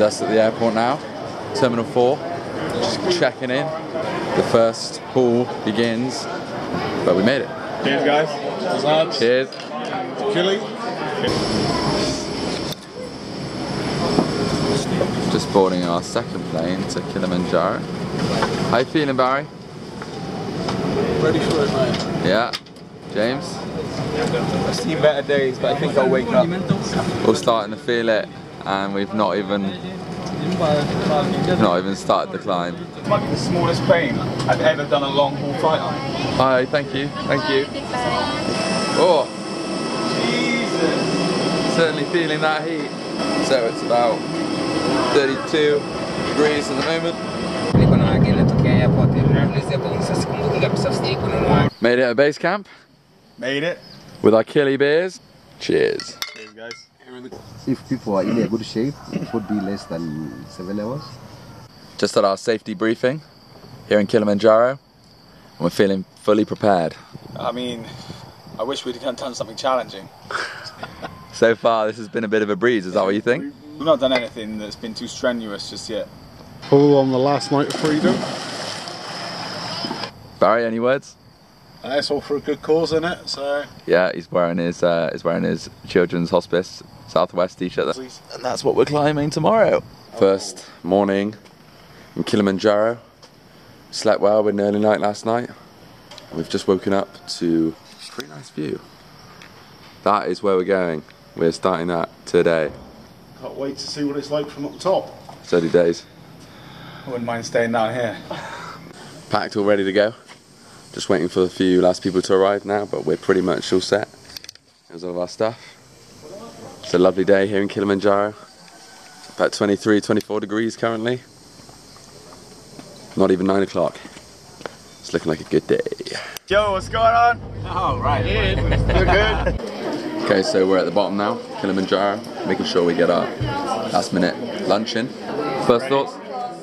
is us at the airport now, Terminal 4, just checking in. The first haul begins, but we made it. Cheers, guys. Cheers. Chili. Just boarding our second plane to Kilimanjaro. How you feeling, Barry? Ready for it, mate. Yeah. James? I've seen better days, but I think I'll wake up. We're starting to feel it, and we've not even started the climb. It might be the smallest plane I've ever done a long haul flight on. Hi, thank you, thank you. Oh, Jesus! certainly feeling that heat. So it's about 32 degrees at the moment. Made it at base camp. Made it. With our Kili beers. Cheers. Cheers, guys. If people are in a good shape, it would be less than 7 hours. Just at our safety briefing here in Kilimanjaro, and we're feeling fully prepared. I mean, I wish we'd done something challenging. So far, this has been a bit of a breeze. Is that what you think? We've not done anything that's been too strenuous just yet. All on the last night of freedom. Barry, any words? It's all for a good cause, isn't it? So yeah, he's wearing his Children's Hospice Southwest t-shirt, and that's what we're climbing tomorrow. First morning in Kilimanjaro. Slept well with an early night last night. We've just woken up to a pretty nice view. That is where we're going. We're starting that today. can't wait to see what it's like from up top. 30 days. I wouldn't mind staying down here. Packed, all ready to go. Just waiting for a few last people to arrive now, but we're pretty much all set. There's all of our stuff. It's a lovely day here in Kilimanjaro. About 23, 24 degrees currently. Not even 9 o'clock. It's looking like a good day. Yo, what's going on? Oh, right. You're good. Okay, so we're at the bottom now, Kilimanjaro, making sure we get our last minute lunch in. First thoughts?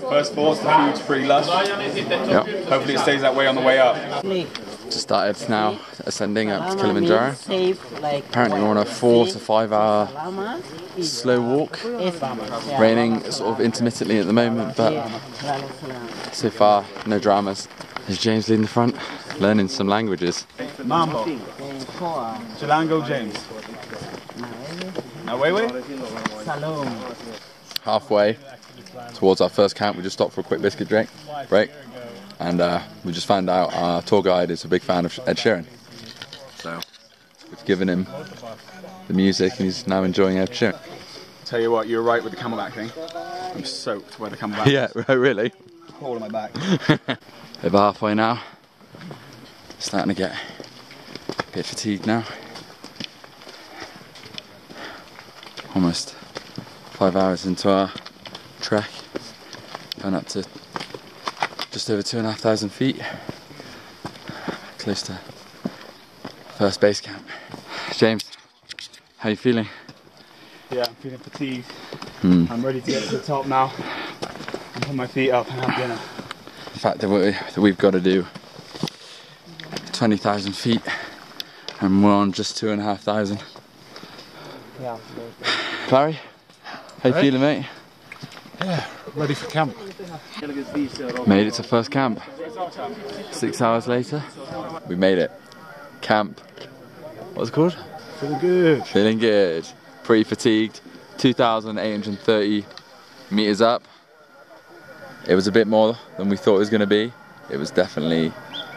First thoughts, the food's pretty lush. Yeah. Hopefully it stays that way on the way up. Just started now ascending up to Kilimanjaro. Apparently we're on a 4 to 5 hour slow walk. Raining sort of intermittently at the moment, but so far no dramas. There's James leading the front, learning some languages. Mambo. Chilango James. Now Halfway towards our first camp, we just stopped for a quick biscuit break, and we just found out our tour guide is a big fan of Ed Sheeran. So we've given him the music and he's now enjoying Ed Sheeran. Tell you what, you're right with the camelback thing. I'm soaked where the camelback is. Yeah, really? All on my back. Over halfway now. Starting to get a bit fatigued now. Almost 5 hours into our trek. Going up to just over 2,500 feet. Close to first base camp. James, how are you feeling? Yeah, I'm feeling fatigued. I'm ready to get to the top now and put my feet up and have dinner. The fact that we've got to do 20,000 feet and we're on just 2,500. Yeah. Barry, how you feeling, mate? Yeah, ready for camp. Made it to first camp. 6 hours later, we made it. Camp, what's it called? Feeling good. Feeling good. Pretty fatigued. 2,830 meters up. It was a bit more than we thought it was going to be. It was definitely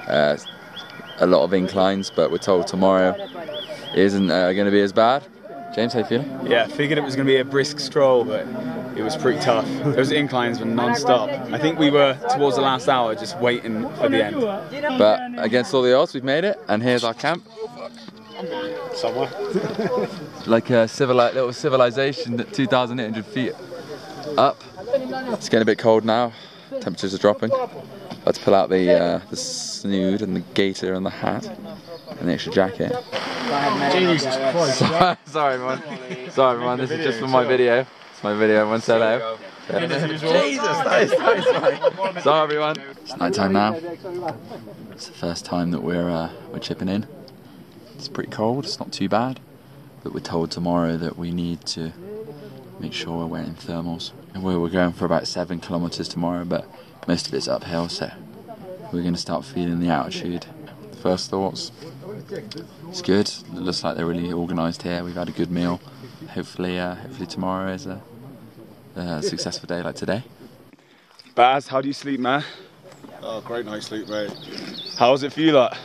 a lot of inclines, but we're told tomorrow isn't going to be as bad. James, how you feeling? Yeah, I figured it was going to be a brisk stroll, but it was pretty tough. Those inclines were non-stop. I think we were towards the last hour just waiting for the end. But against all the odds, we've made it, and here's our camp. Somewhere. Like a little civilization at 2,800 feet up. It's getting a bit cold now. Temperatures are dropping. Let's pull out the snood and the gaiter and the hat and the extra jacket. Jesus Christ. Sorry everyone. This is just for my video. It's my video. Everyone say hello. Jesus, that is right. Sorry everyone. It's night time now. It's the first time that we're chipping in. It's pretty cold. It's not too bad, but we're told tomorrow that we need to make sure we're wearing thermals. And we're going for about 7 kilometers tomorrow, but most of it's uphill, so we're going to start feeling the altitude. First thoughts, it's good. It looks like they're really organised here. We've had a good meal. Hopefully tomorrow is a successful day like today. Baz, how do you sleep, man? Oh, great night's sleep, mate. How does it feel like?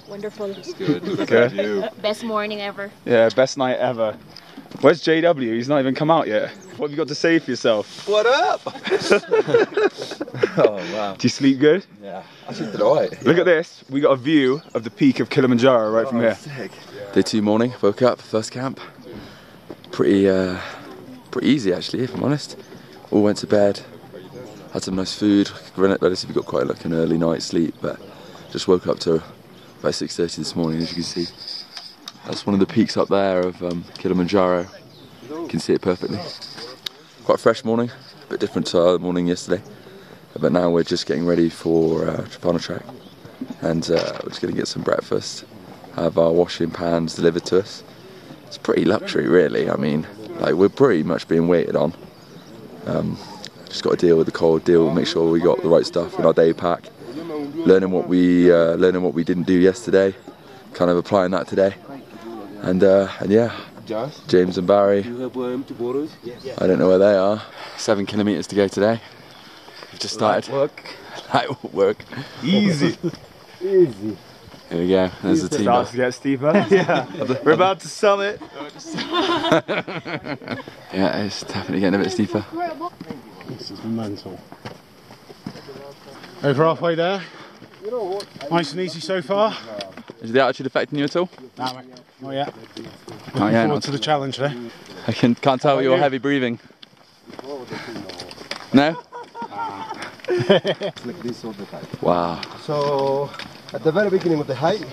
Wonderful. It's good. Good. Best morning ever. Yeah, best night ever. Where's JW? He's not even come out yet. What have you got to say for yourself? What up? Oh wow. Do you sleep good? Yeah, I sleep alright. Look at this. We got a view of the peak of Kilimanjaro right from here. Sick. Day 2 morning, woke up, first camp. Pretty easy actually, if I'm honest. All went to bed, had some nice food. Relatively got quite like an early night's sleep, but just woke up to about 6:30 this morning, as you can see. That's one of the peaks up there of Kilimanjaro. You can see it perfectly. Quite a fresh morning, a bit different to our morning yesterday. But now we're just getting ready for final track, and we're just going to get some breakfast, have our washing pans delivered to us. It's pretty luxury really. I mean, like, we're pretty much being waited on. Just got to deal with the cold, make sure we got the right stuff in our day pack, learning what we didn't do yesterday, kind of applying that today, and yeah, James and Barry, I don't know where they are. 7 kilometers to go today. We've just started. Light work. Easy. Easy. Here we go. There's the team. Starts to get steeper. Yeah. We're about to summit. Yeah, it's definitely getting a bit steeper. This is mental. Over halfway there. Nice and easy so far. Is the altitude affecting you at all? Nah, mate. Not yet. Oh, yeah, Forward to the challenge there. I can't tell you're heavy breathing. No? It's like this all the time. Wow. So, at the very beginning of the hike,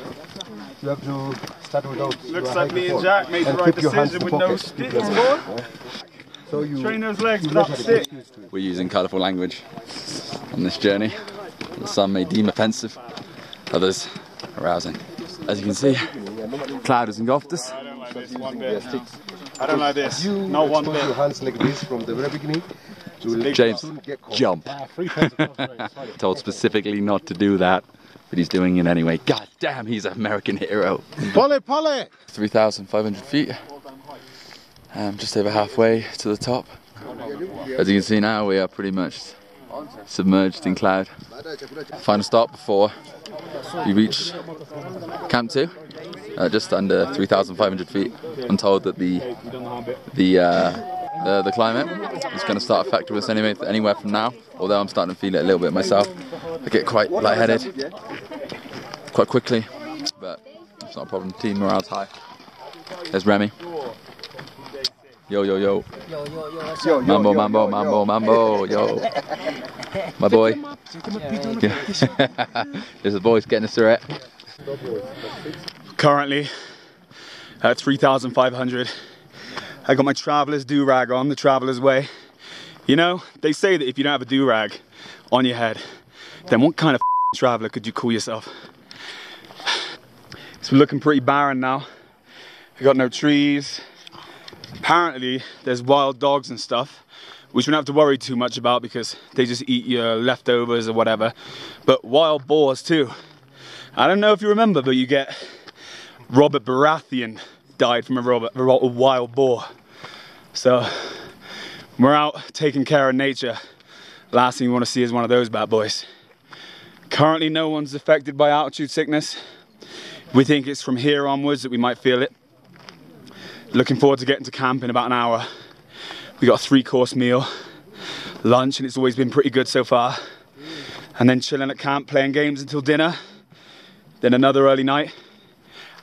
you have to start without. Looks like me and Jack made the right decision with no sticks on. So you Train those legs without stick. We're using colourful language on this journey. Some may deem offensive, others arousing. As you can see, cloud has engulfed us. I don't like this one bit. I don't like this. You Not one expose bit. your hands like this from the very beginning. You will James, soon get caught. jump. 3,000 across, right? Told specifically not to do that, but he's doing it anyway. God damn, he's an American hero. Pull it, pull it! 3,500 feet. Just over halfway to the top. As you can see now, we are pretty much submerged in cloud. Final stop before we reach Camp 2. Just under 3,500 feet. I'm told that the climate is going to start affecting us anywhere from now. Although I'm starting to feel it a little bit myself. I get quite lightheaded quite quickly, but it's not a problem. Team morale's high. There's Remy. Yo, yo, yo. Mambo, mambo, mambo, mambo, yo. My boy. There's the boys getting us through it. Currently at 3,500. I got my traveller's do-rag on, the traveller's way. You know, they say that if you don't have a do-rag on your head, then what kind of traveller could you call yourself? It's looking pretty barren now. I got no trees. Apparently there's wild dogs and stuff, which we don't have to worry too much about because they just eat your leftovers or whatever. But wild boars too. I don't know if you remember, but you get Robert Baratheon died from a wild boar. So we're out taking care of nature. Last thing you want to see is one of those bad boys. Currently no one's affected by altitude sickness. We think it's from here onwards that we might feel it. Looking forward to getting to camp in about an hour. We got a 3-course meal, lunch, and it's always been pretty good so far. And then chilling at camp, playing games until dinner. Then another early night.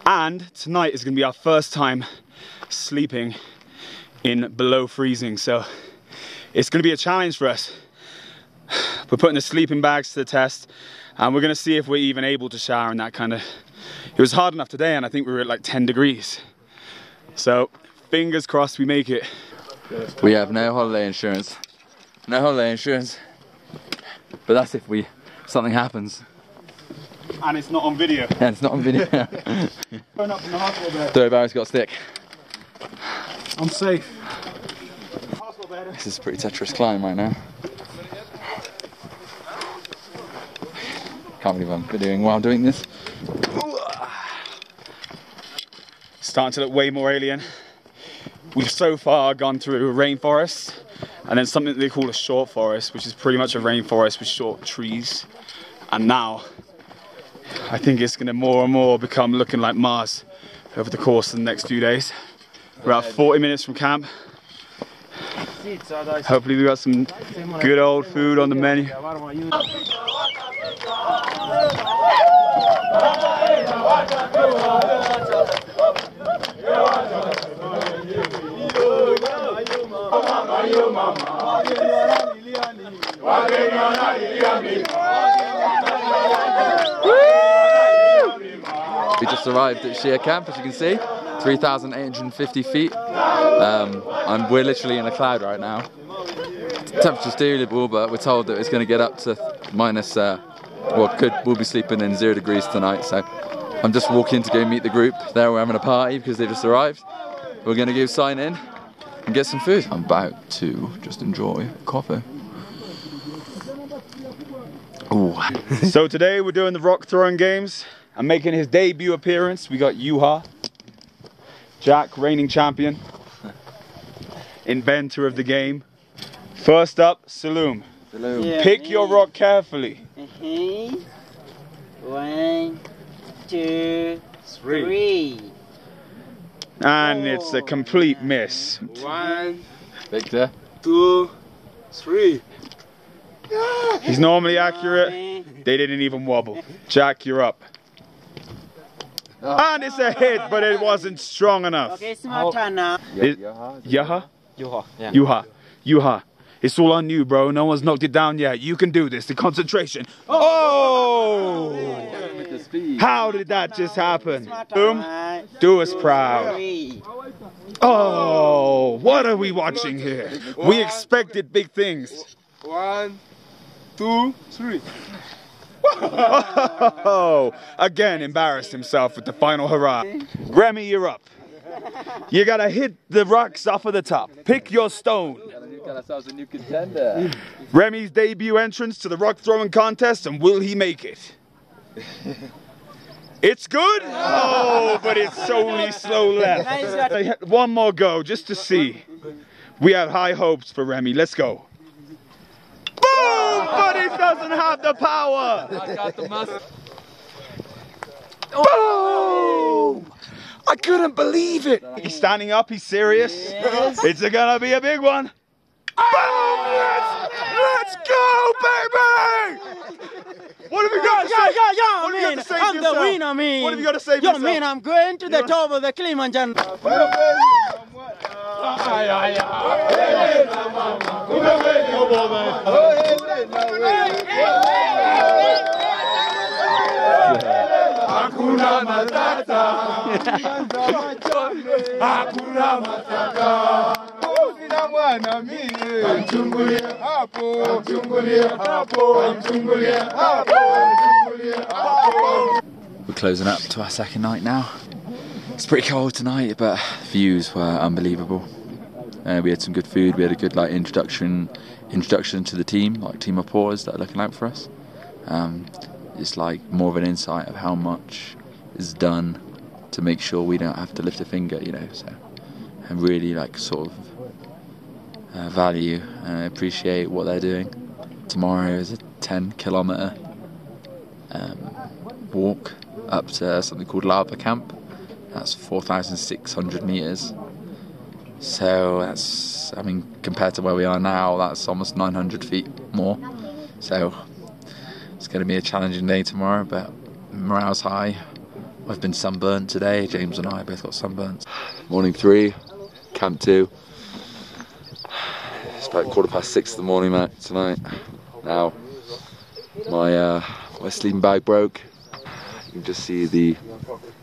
And tonight is gonna be our first time sleeping in below freezing. So it's gonna be a challenge for us. We're putting the sleeping bags to the test, and we're gonna see if we're even able to shower and that kind of. It was hard enough today, and I think we were at like 10 degrees. So, fingers crossed we make it. We have no holiday insurance. No holiday insurance. But that's if something happens. And it's not on video. Yeah, it's not on video. Going up in the hospital bed. Barry's got a stick. I'm safe. This is a pretty treacherous climb right now. Can't believe I'm videoing while doing this. Starting to look way more alien. We've so far gone through a rainforest and then something they call a short forest, which is pretty much a rainforest with short trees. And now, I think it's going to more and more become looking like Mars over the course of the next few days. We're about 40 minutes from camp. Hopefully we got some good old food on the menu. We just arrived at Shia Camp, as you can see, 3,850 feet. We're literally in a cloud right now. Temperature's doable, but we're told that it's going to get up to minus, we'll be sleeping in 0 degrees tonight, so I'm just walking to go meet the group. There we're having a party because they just arrived. We're going to go sign in and get some food. I'm about to just enjoy coffee. Ooh. So today we're doing the rock throwing games. And making his debut appearance, we got Yuha, Jack, reigning champion, inventor of the game. First up, Saloom. Hello. Pick your rock carefully. 1, 2, 3. And it's a complete miss. 1, Victor. 2, 3. He's normally accurate. They didn't even wobble. Jack, you're up. And it's a hit, but it wasn't strong enough. Okay, it's my turn now. Yaha? Yuha. It's all on you, bro. No one's knocked it down yet. You can do this. The concentration. Oh! How did that just happen? Boom. Do us proud. Oh, what are we watching here? We expected big things. 1, 2, 3. Oh, again embarrassed himself with the final hurrah. Remy, you're up. You gotta hit the rocks off of the top. Pick your stone. We've got ourselves a new contender. Remy's debut entrance to the rock throwing contest, and will he make it? It's good? Oh, but it's only slow left. One more go, just to see. We have high hopes for Remy. Let's go. Boom! But he doesn't have the power! I got the muscle. Boom! I couldn't believe it! He's standing up, he's serious. Yes. It's gonna be a big one. Boom! Let's go, baby! What have you got to say? I'm the winner, man. What have you got to say for yourself? Man, I'm going to the top of the Kilimanjaro. Hakuna Matata. Hakuna Matata. We're closing up to our second night now. It's pretty cold tonight, but views were unbelievable. We had some good food. We had a good introduction to the team, like team of porters that are looking out for us. It's like more of an insight of how much is done to make sure we don't have to lift a finger, you know. So I really value and appreciate what they're doing. Tomorrow is a 10-kilometre walk up to something called Lava Camp. That's 4,600 metres. So that's, I mean, compared to where we are now, that's almost 900 feet more. So it's going to be a challenging day tomorrow, but morale's high. I've been sunburnt today. James and I both got sunburnt. Morning 3, camp 2. It's about 6:15 in the morning, mate, tonight. Now, my sleeping bag broke. You can just see the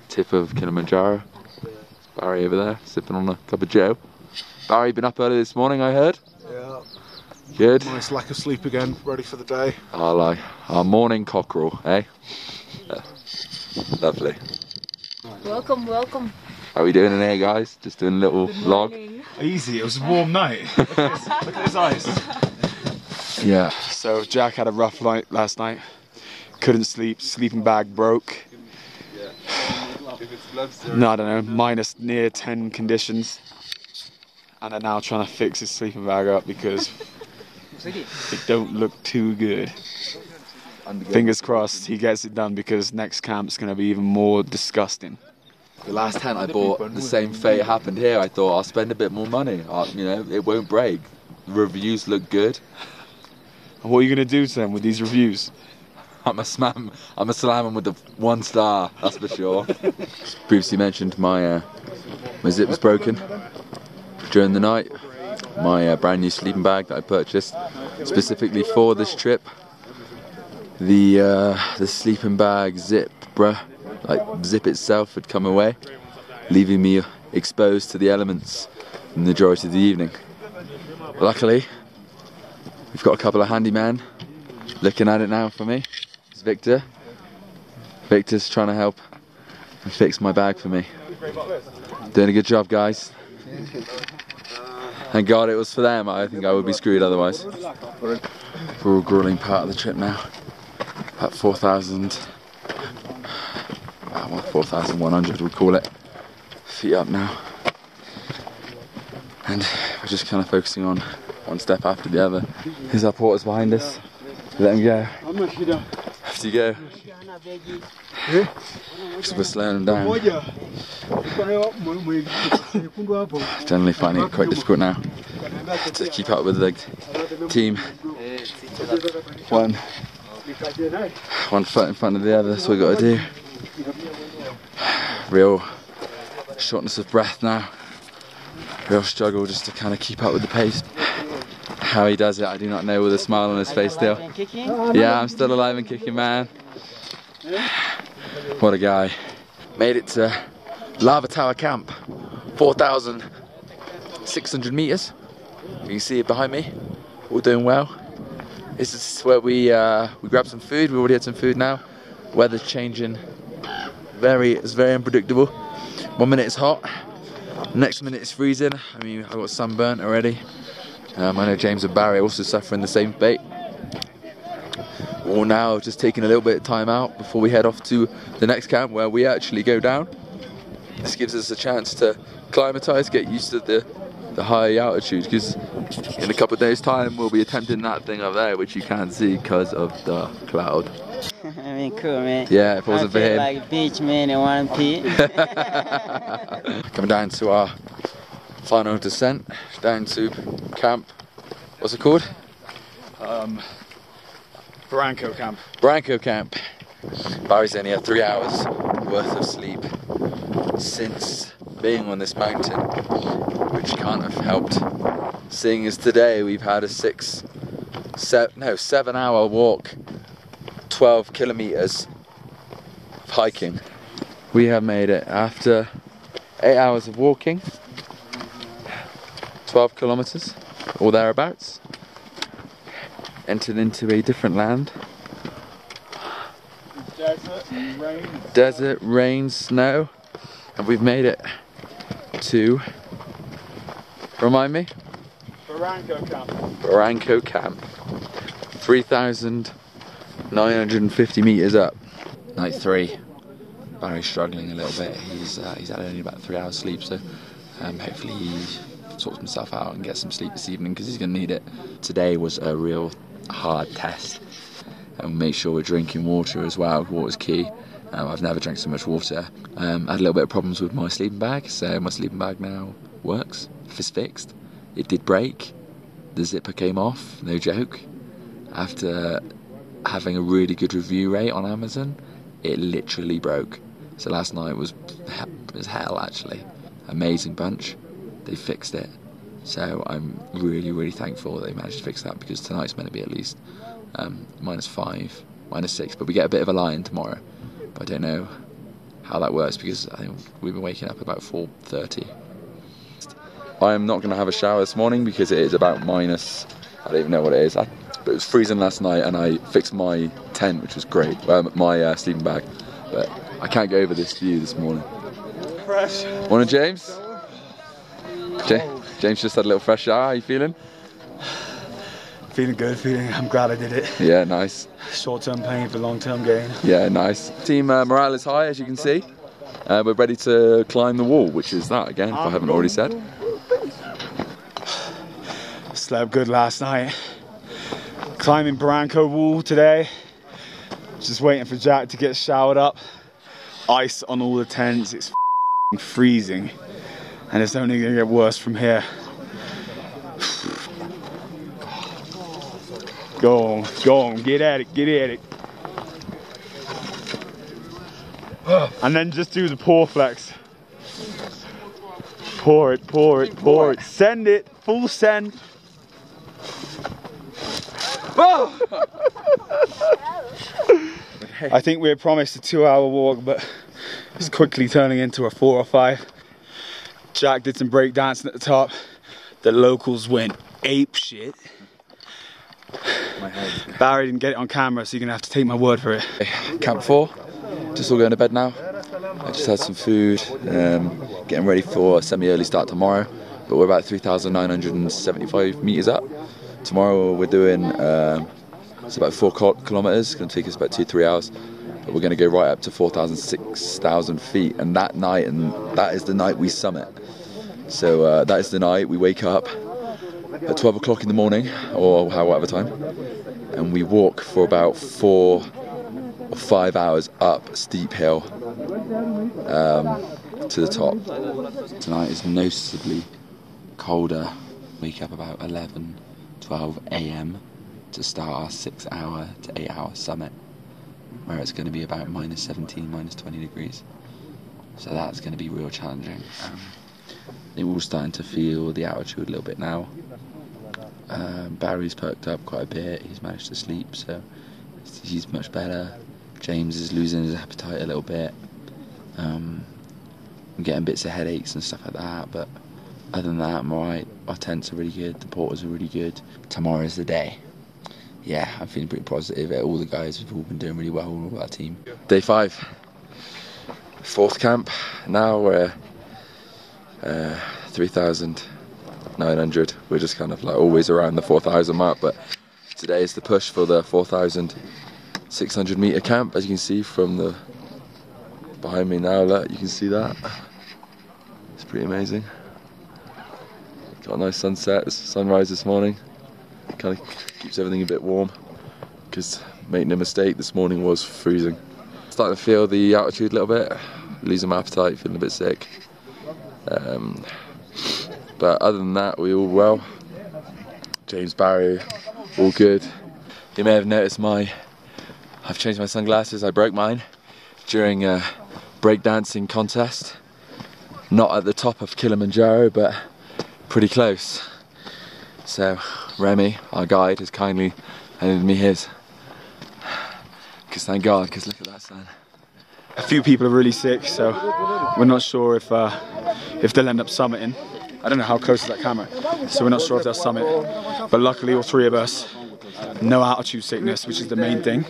tip of Kilimanjaro. Barry over there, sipping on a cup of Joe. Barry, been up early this morning, I heard. Yeah. Good. Nice lack of sleep again, ready for the day. Our morning cockerel, eh? Yeah. Lovely. Welcome. How are we doing in here, guys? Just doing a little vlog. Easy, it was a warm night. Look at this ice. Yeah. So Jack had a rough night last night. Couldn't sleep, sleeping bag broke. No, I don't know, minus near 10 conditions. And they're now trying to fix his sleeping bag up because it don't look too good. Fingers crossed he gets it done because next camp's going to be even more disgusting. The last tent I bought, the same fate happened here. I thought I'll spend a bit more money. You know, it won't break. The reviews look good. And what are you going to do to them with these reviews? I'm a slam them with the 1 star, that's for sure. Previously mentioned my zip was broken during the night. My brand new sleeping bag that I purchased specifically for this trip. The sleeping bag zip, zip itself had come away, leaving me exposed to the elements the majority of the evening. Luckily, we've got a couple of handymen looking at it now for me. It's Victor. Victor's trying to help and fix my bag for me. Doing a good job, guys. Thank God it was for them. I think I would be screwed otherwise. We're all grueling part of the trip now. About 4,100 we call it. Feet up now. And we're just kind of focusing on one step after the other. Here's our porters behind us. Let him go. After you go. Because we're slowing them down. Generally finding it quite difficult now to keep up with the team. One foot in front of the other, that's what we've got to do. Real shortness of breath now. Real struggle just to kind of keep up with the pace. How he does it, I do not know, with a smile on his face still. Yeah, I'm still alive and kicking, man. What a guy. Made it to Lava Tower Camp, 4,600 meters. You can see it behind me, all doing well. This is where we grabbed some food. We already had some food now. Weather's changing. It's very unpredictable. 1 minute it's hot, next minute it's freezing. I mean, I got sunburnt already. I know James and Barry are also suffering the same fate. We're now just taking a little bit of time out before we head off to the next camp where we actually go down. This gives us a chance to acclimatise, get used to the high altitude, because in a couple of days' time we'll be attempting that thing up there, which you can't see because of the cloud. I mean, cool, man. Yeah, if it wasn't for him. Like beach man in 1P. Coming down to our final descent, down to camp. What's it called? Barranco Camp. Barranco Camp. Barry's only had 3 hours worth of sleep since being on this mountain, which can't have helped. Seeing as today we've had a 7-hour walk, 12 kilometers of hiking. We have made it after 8 hours of walking, 12 kilometers or thereabouts. Entered into a different land. Desert, rain, snow, and we've made it to, remind me? Barranco Camp. Barranco Camp. 3,950 meters up. Night 3. Barry's struggling a little bit. He's had only about 3 hours sleep, so hopefully he sorts himself out and gets some sleep this evening, because he's going to need it. Today was a real hard test, and make sure we're drinking water as well. Water's key. I've never drank so much water. I had a little bit of problems with my sleeping bag, so my sleeping bag now works. It's fixed. It did break. The zipper came off, no joke. After having a really good review rate on Amazon, it literally broke. So last night was hell, actually. Amazing bunch. They fixed it. So I'm really, really thankful that they managed to fix that, because tonight's meant to be at least -5, -6, but we get a bit of a lie-in tomorrow. But I don't know how that works, because I think we've been waking up about 4:30. I am not going to have a shower this morning because it is about minus, I don't even know what it is. But it was freezing last night, and I fixed my tent, which was great, my sleeping bag. But I can't get over this view this morning. Fresh. Morning, James. James just had a little fresh shower. How you feeling? Feeling good, I'm glad I did it. Yeah, nice. Short-term pain for long-term gain. Yeah, nice. Team morale is high, as you can see. We're ready to climb the wall, which is that again, if I haven't already said. Slept good last night. Climbing Barranco wall today. Just waiting for Jack to get showered up. Ice on all the tents. It's freezing, and it's only gonna get worse from here. Go on, get at it. And then just do the pour flex. Pour it. Send it, full send. I think we had promised a 2-hour walk, but it's quickly turning into a 4 or 5. Jack did some break dancing at the top. The locals went ape shit. My head. Barry didn't get it on camera, so you're gonna have to take my word for it. Camp 4, just all going to bed now. I just had some food, getting ready for a semi-early start tomorrow, but we're about 3,975 meters up. Tomorrow we're doing, it's about 4 kilometers, it's going to take us about 2-3 hours, but we're going to go right up to 6,000 feet, and that is the night we summit. So that is the night we wake up at 12 o'clock in the morning, or whatever time, and we walk for about 4 or 5 hours up a steep hill to the top. Tonight is noticeably colder. Wake up about 11-12 a.m. to start our 6-hour to 8-hour summit, where it's going to be about -17, -20 degrees. So that's going to be real challenging. We're all starting to feel the altitude a little bit now. Barry's perked up quite a bit. He's managed to sleep, so he's much better. James is losing his appetite a little bit. I'm getting bits of headaches and stuff like that, but other than that, I'm alright. Our tents are really good, the porters are really good. Tomorrow's the day. Yeah, I'm feeling pretty positive. All the guys have all been doing really well, all our team. Day 5, 4th camp. Now we're 3,900. We're just kind of like always around the 4,000 mark, but today is the push for the 4,600 meter camp, as you can see from the behind me now. Look, you can see that. It's pretty amazing. Got a nice sunset, sunrise this morning. Kind of keeps everything a bit warm, because making a mistake this morning was freezing. Starting to feel the altitude a little bit, losing my appetite, feeling a bit sick. But other than that, we all well. James, Barry, all good. You may have noticed I've changed my sunglasses. I broke mine during a breakdancing contest. Not at the top of Kilimanjaro, but pretty close. So Remy, our guide, has kindly handed me his. Because thank God, because look at that sun. A few people are really sick, so we're not sure if they'll end up summiting. I don't know how close is that camera, so we're not sure if they'll summit. But luckily, all 3 of us, no altitude sickness, which is the main thing.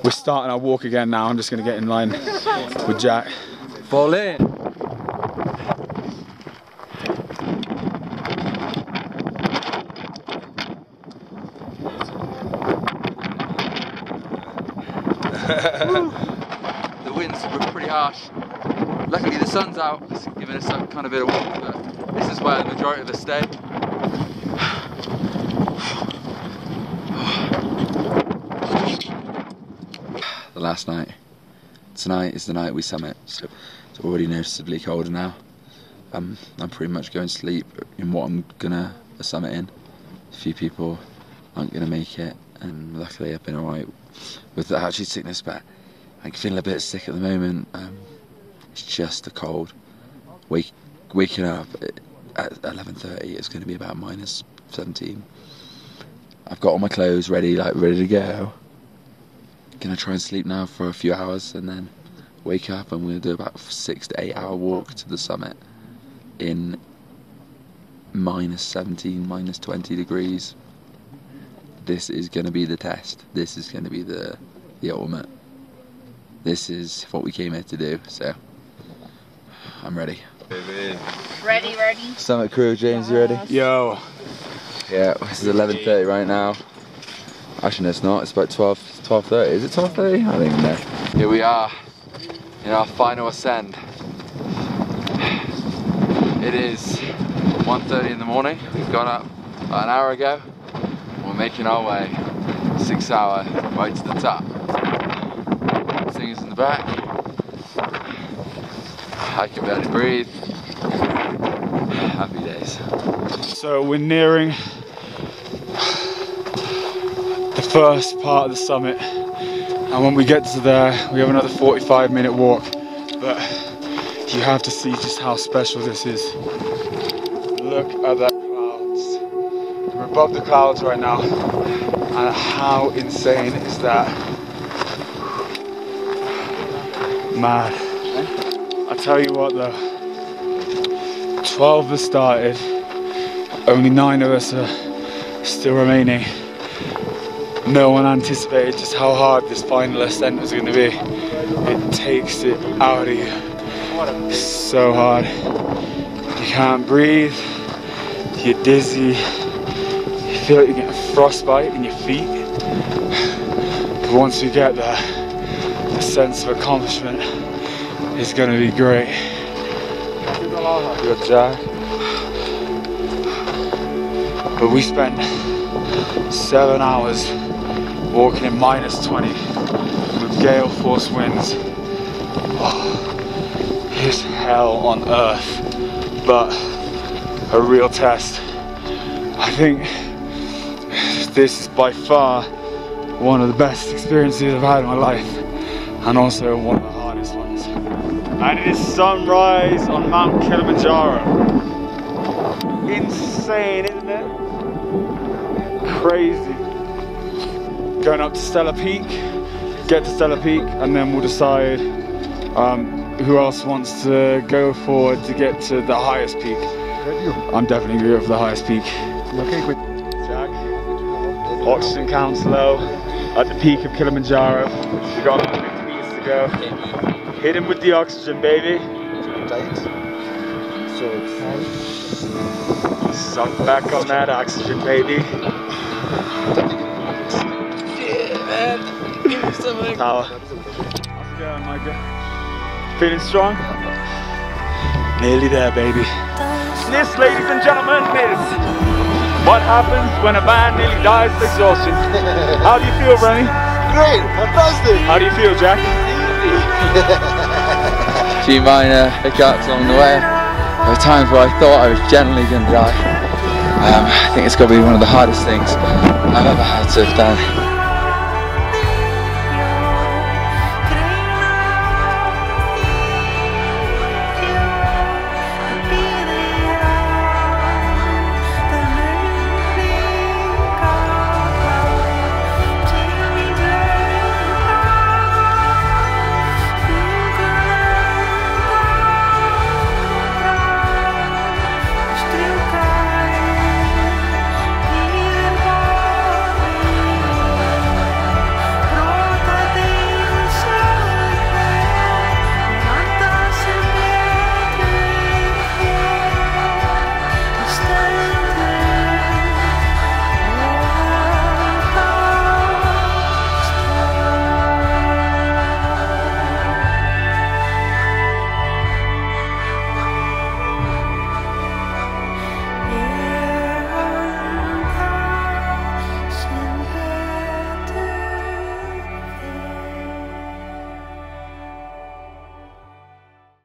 We're starting our walk again now. I'm just going to get in line with Jack. Fall in. The winds were pretty harsh. Luckily the sun's out, it's giving us some kind of bit of warmth, but this is where the majority of us stay. The last night. Tonight is the night we summit, so it's already noticeably colder now. I'm pretty much going to sleep in what I'm gonna summit in. A few people aren't gonna make it, and luckily I've been alright with the altitude sickness, but I'm feeling a bit sick at the moment. It's just the cold. Waking up at 11:30, it's going to be about -17. I've got all my clothes ready to go. Gonna try and sleep now for a few hours and then wake up, and we'll do about a 6 to 8 hour walk to the summit in -17, -20 degrees. This is going to be the test. This is going to be the ultimate. This is what we came here to do, so I'm ready. Ready. Summit crew, James, you ready? Yo. Yeah, this is 11:30 right now. Actually, no, it's not. It's about 12:30. Is it 12:30? I don't even know. Here we are in our final ascend. It is 1:30 in the morning. We've got up about an hour ago. We're making our way 6 hour right to the top. Singers in the back. I can barely breathe. Happy days. So we're nearing the first part of the summit, and when we get to there we have another 45-minute walk, but you have to see just how special this is. Look at that clouds. We're above the clouds right now, and how insane is that? Mad. I tell you what though, 12 have started, only 9 of us are still remaining. No one anticipated just how hard this final ascent was going to be. It takes it out of you so hard. You can't breathe, you're dizzy, you feel like you're getting frostbite in your feet. But once we get there, the sense of accomplishment is going to be great. Good job. But we spent 7 hours walking in -20 with gale force winds. Oh, it's hell on earth, but a real test. I think this is by far one of the best experiences I've had in my life, and also one of the hardest ones. And it is sunrise on Mount Kilimanjaro. Insane, isn't it? Crazy. Going up to Stellar Peak, get to Stellar Peak, and then we'll decide who else wants to go forward to get to the highest peak. I'm definitely going to go for the highest peak. Okay, quick. Jack, oxygen counts low at the peak of Kilimanjaro. We've got 50 meters to go. Hit him with the oxygen, baby. Suck back on that oxygen, baby. Power. How's it going, Micah? Feeling strong? Nearly there, baby. This, ladies and gentlemen, is what happens when a man nearly dies of exhaustion. How do you feel, Brenny? Great, fantastic. How do you feel, Jack? A few minor hiccups along the way. There were times where I thought I was generally going to die. I think it's got to be one of the hardest things I've ever had to have done.